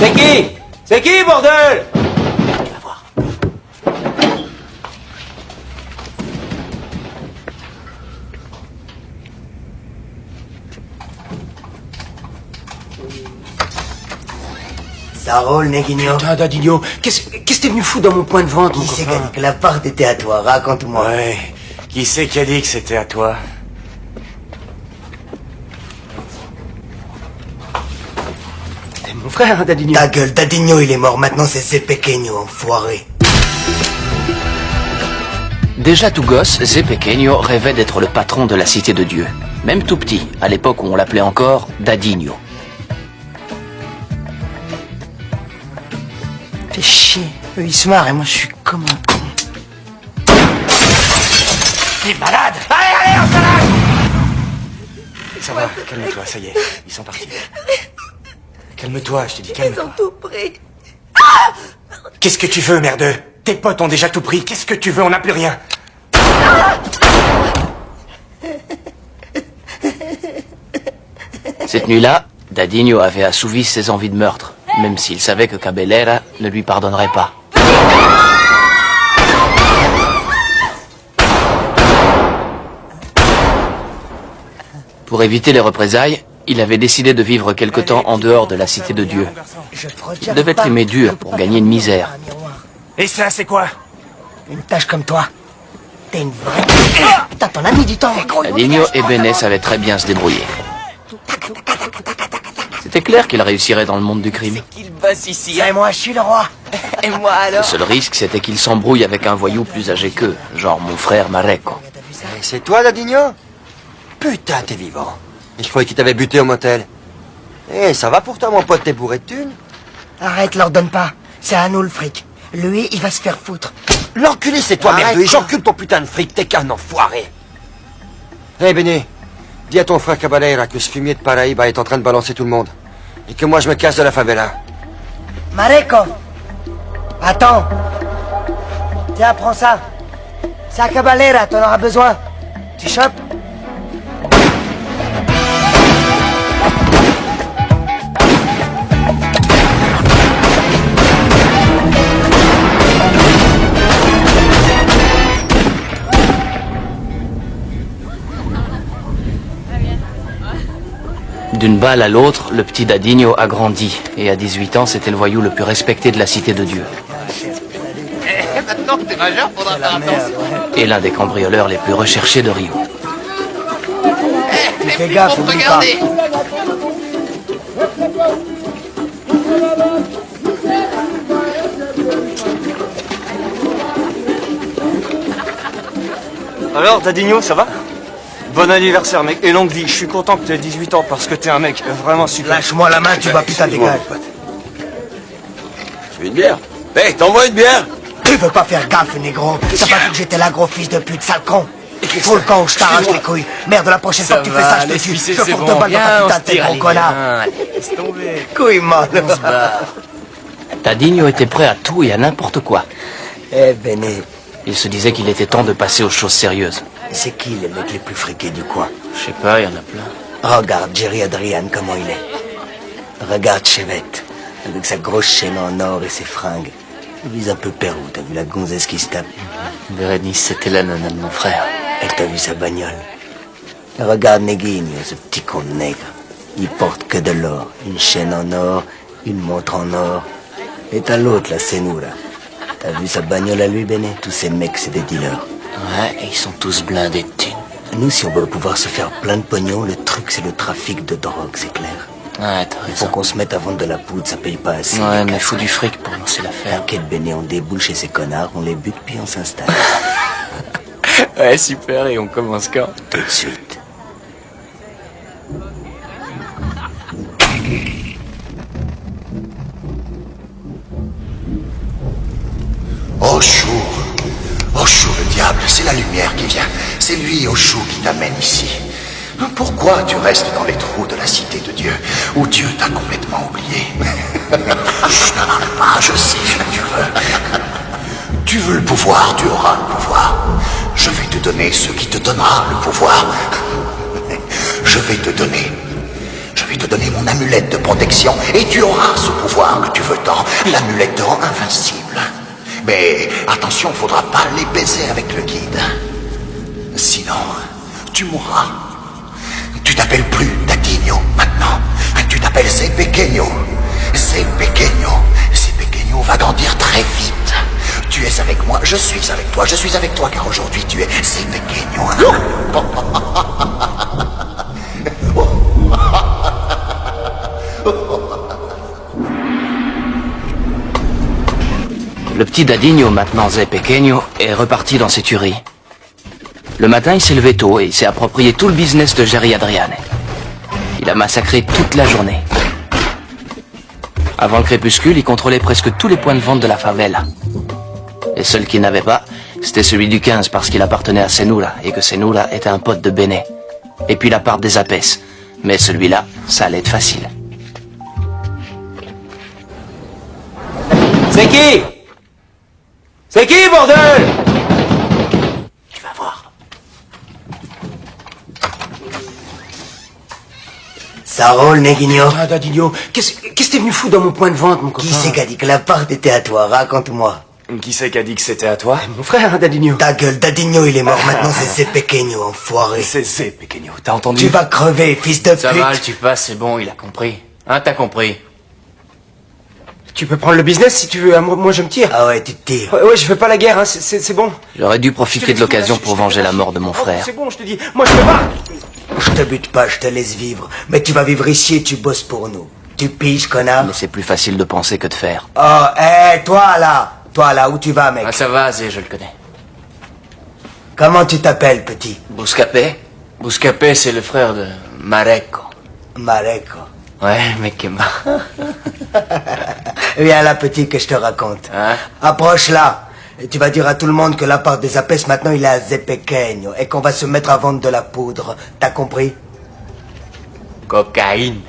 C'est qui? C'est qui, bordel? Tu vas voir. Ça roule, Neguinho. Putain, Dadigno, qu'est-ce que t'es venu foutre dans mon point de vente, mon Qui c'est qui a copain? dit que l'appart était à toi? Raconte-moi. Ouais, qui c'est qui a dit que c'était à toi? T'es mon frère, hein, Dadigno. Ta gueule, Dadigno, il est mort. Maintenant, c'est Zé Pequeño, enfoiré. Déjà tout gosse, Zé Pequeño rêvait d'être le patron de la Cité de Dieu. Même tout petit, à l'époque où on l'appelait encore Dadigno. Fais chier. Eux, ils se marrent et moi, je suis comme un con. T'es malade! Allez, on s'arrête! Ça va, calme-toi, ça y est, ils sont partis. Calme-toi, je te dis, calme-toi. Ils ont tout pris. Qu'est-ce que tu veux, merdeux? Tes potes ont déjà tout pris, qu'est-ce que tu veux? On n'a plus rien. Cette nuit-là, Dadigno avait assouvi ses envies de meurtre, même s'il savait que Cabellera ne lui pardonnerait pas. Pour éviter les représailles, il avait décidé de vivre quelque temps en dehors de la Cité de Dieu. Il devait trimer dur pour gagner une misère. Et ça, c'est quoi? Une tâche comme toi. T'es une vraie... Putain, t'en as mis du temps. Dadigno et Benet savaient très bien se débrouiller. C'était clair qu'il réussirait dans le monde du crime. Qu'il bosse ici, Et moi, je suis le roi. Et moi Le alors? seul risque, c'était qu'il s'embrouille avec un voyou plus âgé qu'eux, genre mon frère Mareco. C'est toi, Dadigno? Putain, t'es vivant. Et je croyais qu'il t'avait buté au motel. Eh, ça va pour toi, mon pote, t'es bourré de thunes? Arrête, leur donne pas. C'est à nous, le fric. Lui, il va se faire foutre. L'enculé, c'est toi, Arrête, merdeux, et quoi. j'encule ton putain de fric, t'es qu'un enfoiré. Eh, Béné, dis à ton frère Caballera que ce fumier de Paraíba est en train de balancer tout le monde. Et que moi, je me casse de la favela. Mareco. Attends. Tiens, prends ça. C'est à Caballera, t'en auras besoin. Tu chopes? D'une balle à l'autre, le petit Dadigno a grandi, et à 18 ans, c'était le voyou le plus respecté de la Cité de Dieu. Maintenant que t'es majeur, faudra faire attention. Et l'un des cambrioleurs les plus recherchés de Rio. Fais gaffe, Pour te oublie pas. regarder. Alors, Dadigno, ça va? Bon anniversaire, mec, et longue vie. Je suis content que tu aies 18 ans parce que t'es un mec vraiment super. Lâche-moi la main, tu vas putain dégage. Tu veux une bière? Eh, t'envoies une bière? Tu veux pas faire gaffe, négro. T'as pas vu que j'étais là, gros fils de pute, sale con. Faut le camp où je t'arrache les couilles. Merde, la prochaine fois que tu fais ça, je te tue. Je te fourre de balle dans ta putain de tête, gros connard. Laisse tomber. Couille molle. Dadigno était prêt à tout et à n'importe quoi. Eh, Béné, Il se disait qu'il était temps de passer aux choses sérieuses. c'est qui les mecs les plus friqués du coin? Je sais pas, il y en a plein. Regarde Jerry Adrian, comment il est. Regarde Chevette, avec sa grosse chaîne en or et ses fringues. Il vise un peu Pérou, t'as vu la gonzesse qui se tape? Bérénice, c'était la nana de mon frère. Et t'as vu sa bagnole? Et regarde Neguinho, ce petit con de nègre. Il porte que de l'or. Une chaîne en or, une montre en or. Et t'as l'autre, la Senura. T'as vu sa bagnole à lui, Béné? Tous ces mecs, c'est des dealers. Ouais, et ils sont tous blindés de thunes. Nous, si on veut pouvoir se faire plein de pognon, le truc, c'est le trafic de drogue, c'est clair. Ouais, t'as Il faut raison. qu'on se mette à vendre de la poudre, ça paye pas assez. Ouais, mais faut du fric pour lancer l'affaire. T'inquiète, Béné, on déboule chez ces connards, on les bute, puis on s'installe. Ouais, super, et on commence quand? Tout de suite. Osho, le diable, c'est la lumière qui vient. C'est lui, Osho, qui t'amène ici. Pourquoi tu restes dans les trous de la cité de Dieu, où Dieu t'a complètement oublié? Chut, ne parle pas, je sais ce que tu veux. Tu veux le pouvoir, tu auras le pouvoir. Je vais te donner ce qui te donnera le pouvoir. Je vais te donner Je vais te donner mon amulette de protection et tu auras ce pouvoir que tu veux tant. L'amulette te rend invincible. Mais attention, faudra pas les baiser avec le guide. Sinon, tu mourras. Tu t'appelles plus Dadinho maintenant. Tu t'appelles C'est Pequeño. C'est Pequeño. C'est Pequeño va grandir très vite. Tu es avec moi, je suis avec toi, je suis avec toi car aujourd'hui tu es C'est Pequeño. Le petit Dadinho, maintenant Zé Pequeño, est reparti dans ses tueries. Le matin, il s'est levé tôt et il s'est approprié tout le business de Jerry Adriane. Il a massacré toute la journée. Avant le crépuscule, il contrôlait presque tous les points de vente de la favela. Les seuls qu'il n'avait pas, c'était celui du 15 parce qu'il appartenait à Senura et que Senura était un pote de Béné. Et puis la part des Apes. Mais celui-là, ça allait être facile. C'est qui? C'est qui, bordel? Tu vas voir. Ça roule, Neguinho. Ah, Dadinho, qu'est-ce que t'es venu foutre dans mon point de vente, mon copain? Qui c'est qui a dit que l'appart était à toi? Raconte-moi. Qui c'est qui a dit que c'était à toi? Mon frère, hein, Dadinho. Ta gueule, Dadinho, il est mort. Maintenant, c'est Pequeño, enfoiré. C'est Pequeño, t'as entendu? Tu vas crever, fils de pute. Ça va, tu passes, c'est bon, il a compris. Hein, t'as compris? Tu peux prendre le business si tu veux, hein. Moi je me tire. Ah ouais, tu te tires. Ouais, je fais pas la guerre, hein. C'est bon. J'aurais dû profiter de l'occasion pour venger la mort de mon frère. C'est bon, je te dis. Moi je peux pas. Je te bute pas, je te laisse vivre. Mais tu vas vivre ici et tu bosses pour nous. Tu piges, connard. Mais c'est plus facile de penser que de faire. Oh, hé, toi là, où tu vas, mec? Ah, ça va, Zé, je le connais. Comment tu t'appelles, petit? Bouscapé? Bouscapé, c'est le frère de Mareco. Mareco. Ouais, mec qui est mort. Viens là, petit, que je te raconte. Hein? Approche là. Et tu vas dire à tout le monde que l'appart des Apes, maintenant, il est à Zé Pequeño. Et qu'on va se mettre à vendre de la poudre. T'as compris? Cocaïne.